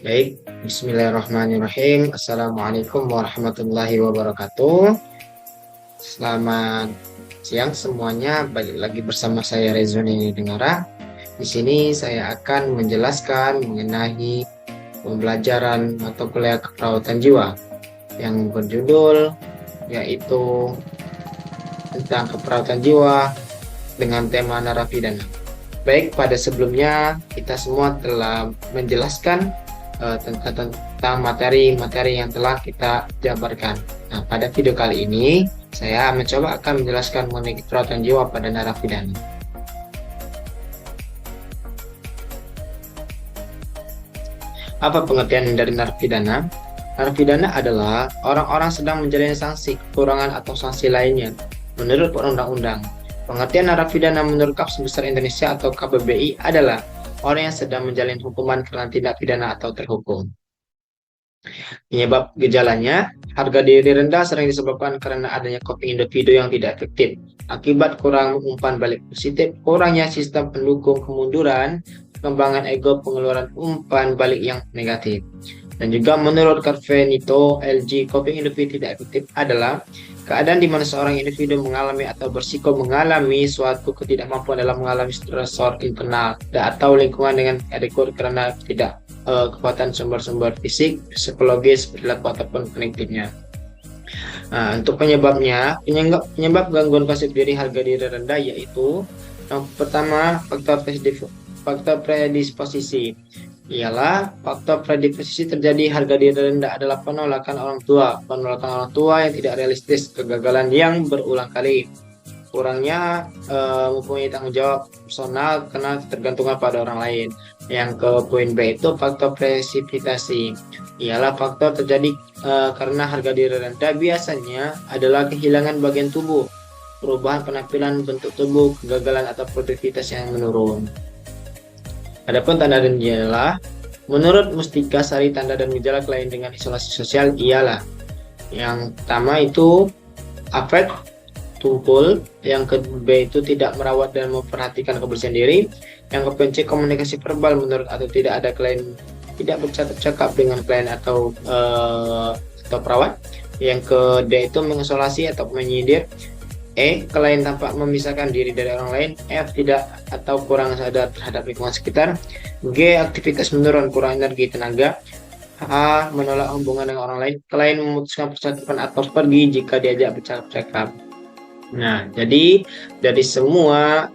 Baik, Bismillahirrahmanirrahim. Assalamualaikum warahmatullahi wabarakatuh. Selamat siang semuanya. Balik lagi bersama saya Rezoni Dengara. Di sini saya akan menjelaskan mengenai pembelajaran mata kuliah keperawatan jiwa yang berjudul yaitu tentang keperawatan jiwa dengan tema narapidana. Baik, pada sebelumnya kita semua telah menjelaskan tentang materi-materi yang telah kita jabarkan. Nah, pada video kali ini saya mencoba akan menjelaskan mengenai keperawatan jiwa pada narapidana. Apa pengertian dari narapidana? Narapidana adalah orang-orang sedang menjalani sanksi, kekurangan atau sanksi lainnya menurut perundang-undang. Pengertian narapidana menurut Kamus Besar Indonesia atau KBBI adalah orang yang sedang menjalani hukuman karena tindak pidana atau terhukum. Penyebab gejalanya, harga diri rendah sering disebabkan karena adanya coping individu yang tidak efektif. Akibat kurang umpan balik positif, kurangnya sistem pendukung kemunduran, pengembangan ego, pengeluaran umpan balik yang negatif. Dan juga menurut Carvenito, LG, coping individu tidak efektif adalah keadaan di mana seorang individu mengalami atau bersiko mengalami suatu ketidakmampuan dalam mengalami stresor internal atau lingkungan dengan adequate karena tidak kekuatan sumber-sumber fisik, psikologis, perilaku ataupun kognitifnya. Nah, untuk penyebab gangguan konsep diri harga diri rendah yaitu yang pertama faktor predisposisi ialah faktor predisposisi terjadi harga diri rendah adalah penolakan orang tua yang tidak realistis, kegagalan yang berulang kali, kurangnya mempunyai tanggung jawab personal karena tergantungan pada orang lain. Yang ke poin B itu faktor presipitasi ialah faktor terjadi karena harga diri rendah biasanya adalah kehilangan bagian tubuh, perubahan penampilan bentuk tubuh, kegagalan atau produktivitas yang menurun. Adapun tanda dan gejala, menurut Mustika Sari, tanda dan gejala klien dengan isolasi sosial ialah yang pertama itu afek tumpul, yang kedua itu tidak merawat dan memperhatikan kebersihan diri, yang keempat komunikasi verbal menurut atau tidak ada klien tidak bercakap dengan klien atau perawat, yang kedua itu mengisolasi atau menyindir, klien tampak memisahkan diri dari orang lain, F tidak atau kurang sadar terhadap lingkungan sekitar, G aktivitas menurun, kurang energi tenaga, H menolak hubungan dengan orang lain, klien memutuskan percakapan atau pergi jika diajak bercakap-cakap. Nah, jadi dari semua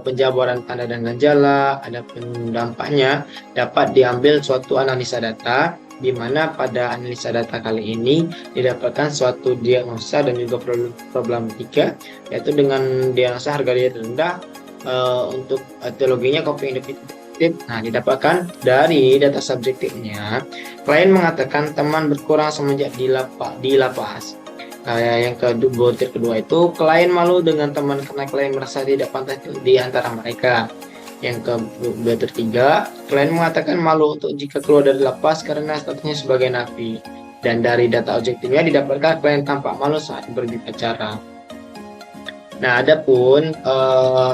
penjabaran tanda dan gejala, ada dampaknya dapat diambil suatu analisa data, di mana pada analisa data kali ini didapatkan suatu diagnosa dan juga problematika, yaitu dengan diagnosa harga diri rendah untuk etiologinya coping individu. Nah, didapatkan dari data subjektifnya, klien mengatakan teman berkurang semenjak di lapas. Yang kedua itu klien malu dengan teman karena klien merasa tidak pantas di antara mereka. Yang ketiga, klien mengatakan malu untuk jika keluar dari lapas karena statusnya sebagai napi. Dan dari data objektifnya didapatkan klien tampak malu saat berbicara. Nah, adapun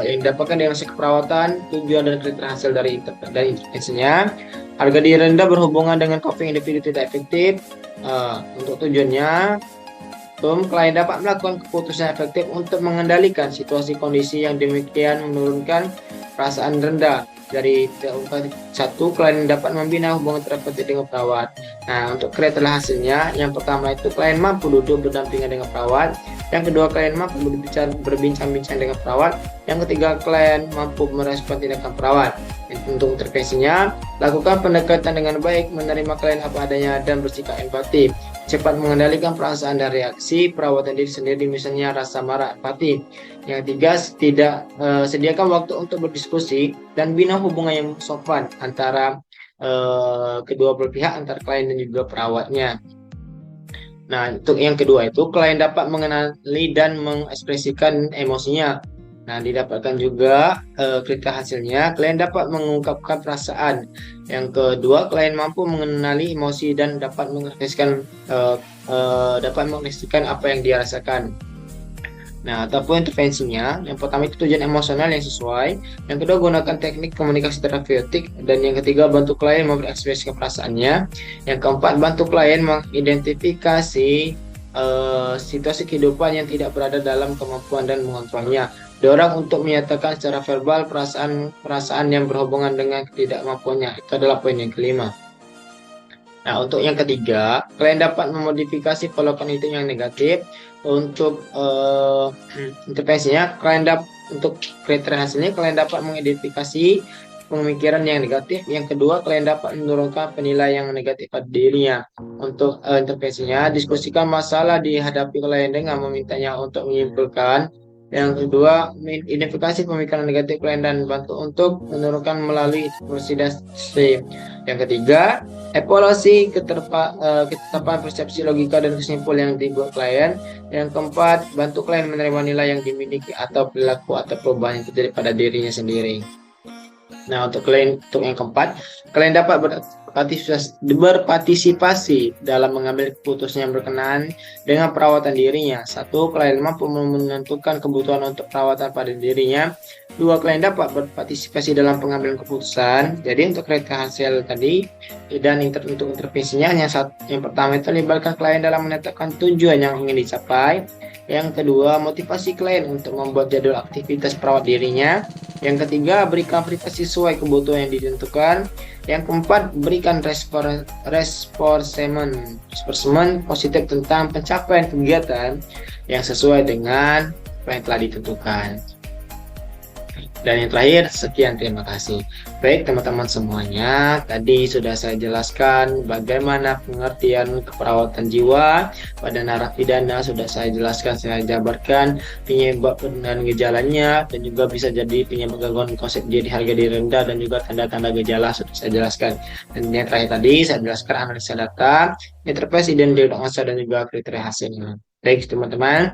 yang didapatkan dengan keperawatan, tujuan dan kriteria hasil dari intervensinya, harga diri rendah berhubungan dengan coping individu tidak efektif. Untuk tujuannya, klien dapat melakukan keputusan efektif untuk mengendalikan situasi kondisi yang demikian menurunkan perasaan rendah. Dari satu, klien dapat membina hubungan terapeutik dengan perawat. Nah, untuk kriteria hasilnya, yang pertama itu klien mampu duduk berdampingan dengan perawat. Yang kedua, klien mampu berbincang-bincang dengan perawat. Yang ketiga, klien mampu merespon tindakan perawat. Untuk intervensinya, lakukan pendekatan dengan baik, menerima klien apa adanya dan bersikap empati. Cepat mengendalikan perasaan dan reaksi perawatan diri sendiri, misalnya rasa marah, empati. Yang tiga, sediakan waktu untuk berdiskusi dan bina hubungan yang sopan antara kedua belah pihak, antara klien dan juga perawatnya. Nah, untuk yang kedua itu klien dapat mengenali dan mengekspresikan emosinya. Nah, didapatkan juga kriteria hasilnya, klien dapat mengungkapkan perasaan. Yang kedua, klien mampu mengenali emosi dan dapat mengekspresikan apa yang dia rasakan. Nah, ataupun intervensinya, yang pertama itu tujuan emosional yang sesuai, yang kedua gunakan teknik komunikasi terapeutik, dan yang ketiga bantu klien mengekspresikan perasaannya, yang keempat bantu klien mengidentifikasi situasi kehidupan yang tidak berada dalam kemampuan dan mengontrolnya. Dorang untuk menyatakan secara verbal perasaan yang berhubungan dengan ketidakmampuannya. Itu adalah poin yang kelima. Nah, untuk yang ketiga, kalian dapat memodifikasi pola kognitif yang negatif untuk intervensinya. Untuk kriteria hasilnya, kalian dapat mengidentifikasi pemikiran yang negatif. Yang kedua, kalian dapat menurunkan penilaian yang negatif pada dirinya. Untuk intervensinya, diskusikan masalah dihadapi klien dengan memintanya untuk menyimpulkan. Yang kedua, identifikasi pemikiran negatif klien dan bantu untuk menurunkan melalui elucidasi. Yang ketiga, evaluasi ketetapan persepsi logika dan kesimpulan yang dibuat klien. Yang keempat, bantu klien menerima nilai yang dimiliki atau perilaku atau perubahan yang terjadi pada dirinya sendiri. Nah, untuk yang keempat, kalian dapat berpartisipasi dalam mengambil keputusan yang berkenaan dengan perawatan dirinya. Satu, klien mampu menentukan kebutuhan untuk perawatan pada dirinya. Dua, klien dapat berpartisipasi dalam pengambilan keputusan. Jadi untuk kriteria hasil tadi dan untuk intervensinya, yang pertama itu libatkan klien dalam menetapkan tujuan yang ingin dicapai. Yang kedua, motivasi klien untuk membuat jadwal aktivitas perawat dirinya. Yang ketiga, berikan privasi sesuai kebutuhan yang ditentukan. Yang keempat, berikan responsemen positif tentang pencapaian kegiatan yang sesuai dengan apa yang telah ditentukan. Dan yang terakhir, sekian, terima kasih. Baik teman-teman semuanya, tadi sudah saya jelaskan bagaimana pengertian keperawatan jiwa pada narapidana, sudah saya jelaskan, saya jabarkan penyebab dan gejalanya, dan juga bisa jadi penyebab gangguan konsep diri, harga diri rendah, dan juga tanda-tanda gejala sudah saya jelaskan. Dan yang terakhir tadi saya jelaskan analisa data, intervensi dan diagnosa, dan juga kriteria hasilnya. Baik teman-teman,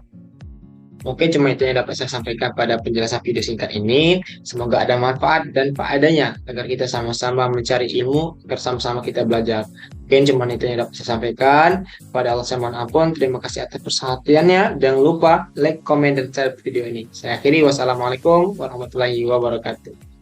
mungkin cuma itu yang dapat saya sampaikan pada penjelasan video singkat ini. Semoga ada manfaat dan faedahnya agar kita sama-sama mencari ilmu, agar sama-sama kita belajar. Mungkin cuma itu yang dapat saya sampaikan. Pada Allah saya mohon ampun. Terima kasih atas perhatiannya. Jangan lupa like, komen, dan share video ini. Saya akhiri. Wassalamualaikum warahmatullahi wabarakatuh.